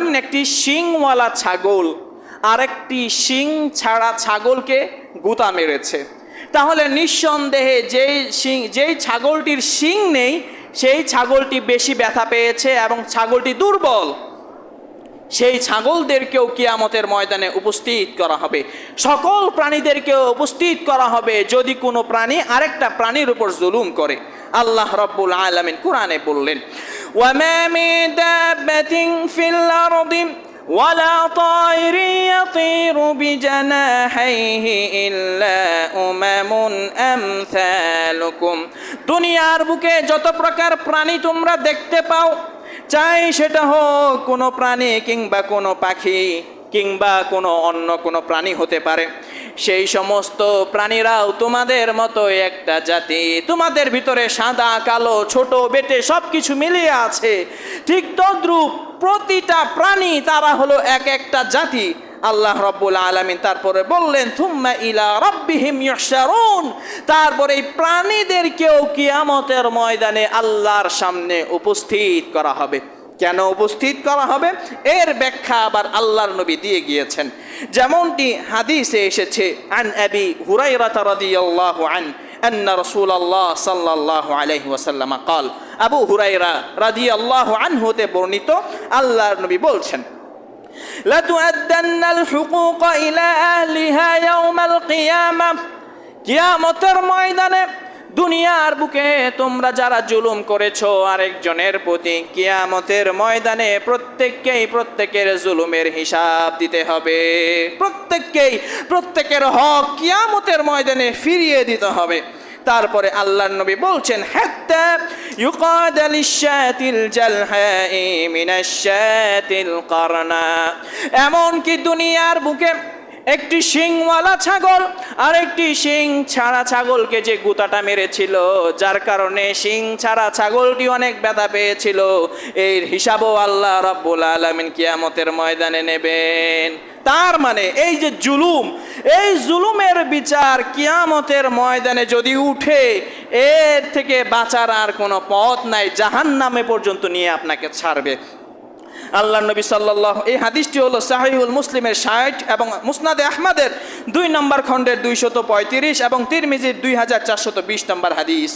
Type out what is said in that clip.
ধরেন একটি শিংওয়ালা ছাগল আরেকটি শিং ছাড়া ছাগলকে গুতা মেরেছে, তাহলে নিঃসন্দেহে যেই ছাগলটির শিং নেই সেই ছাগলটি বেশি ব্যথা পেয়েছে এবং ছাগলটি দুর্বল। সেই ছাগলদেরকেও কিয়ামতের ময়দানে উপস্থিত করা হবে, সকল প্রাণীদেরকেও উপস্থিত করা হবে যদি কোনো প্রাণী আরেকটা প্রাণীর উপর জুলুম করে। আল্লাহ রাব্বুল আলামিন কোরআনে বললেন, ওয়ামা মিন দাব্বাতিন ফিল আরদি ওয়ালা তায়রিন ইয়াতিরু বিজানাহিহি ইল্লা উমামুন আমসালুকুম। দুনিয়ার বুকে যত প্রকার প্রাণী তোমরা দেখতে পাও, চাই সেটা হোক কোনো প্রাণী কিংবা কোনো পাখি কিংবা অন্য কোনো প্রাণী হতে পারে, সেই সমস্ত প্রাণীরাও তোমাদের মতো একটা জাতি। তোমাদের ভিতরে সাদা কালো ছোট বেটে সব কিছু মিলিয়ে আছে, ঠিক তদ্রূপ প্রতিটা প্রাণী তারা হলো এক একটা জাতি। আল্লাহ রাব্বুল আলামিন তারপরে বললেন, থুম্মা ইলা রাব্বিহিম ইউহশারুন, তারপরে এই প্রাণীদেরকেও কিয়ামতের ময়দানে আল্লাহর সামনে উপস্থিত করা হবে। কেন উপস্থিত করা হবে এর ব্যাখ্যা আবার আল্লাহর নবী দিয়ে গিয়েছেন, যেমনটি হাদিসে এসেছে, আন আবি হুরায়রা রাদিয়াল্লাহু আন আন্না রাসূলুল্লাহ সাল্লাল্লাহু আলাইহি ওয়াসাল্লাম قال, আবু হুরায়রা রাদিয়াল্লাহু আনহু হতে বর্ণিত, আল্লাহর নবী বলছেন, লাতুআদ্দান্নাল হুকুকা ইলা আহলিহা ইয়াওমাল কিয়ামাহ, কিয়ামতের ময়দানে দুনিয়ার বুকে তোমরা যারা জুলুম করেছো আরেকজনের প্রতি, কিয়ামতের ময়দানে প্রত্যেকের জুলুমের হিসাব দিতে হবে। প্রত্যেকের হক কিয়ামতের ময়দানে ফিরিয়ে দিতে হবে। তারপরে আল্লাহর নবী বলছেন, হাত্তা ইউকাদা লিশাতিল জালহাই মিনাশ শাতিল কারনা, এমন কি দুনিয়ার বুকে একটি শিংওয়ালা ছাগল আর একটি শিং ছাড়া ছাগলকে যে গুতাটা মেরেছিল, যার কারণে শিং ছাড়া ছাগলটি অনেক ব্যথা পেয়েছিল, এর হিসাবও আল্লাহ রাব্বুল আলামিন কিয়ামতের ময়দানে নেবেন। তার মানে এই যে জুলুম, এই জুলুমের বিচার কিয়ামতের ময়দানে যদি উঠে, এর থেকে বাঁচার আর কোনো পথ নাই, জাহান্নামে পর্যন্ত নিয়ে আপনাকে ছাড়বে। আল্লাহ নবী সাল্লাল্লাহু, এই হাদিসটি হলো সাহিহুল মুসলিমের 60 এবং মুসনাদে আহমদের 2 নম্বর খণ্ডের 235 এবং তিরমিজির 2420 নম্বর হাদিস।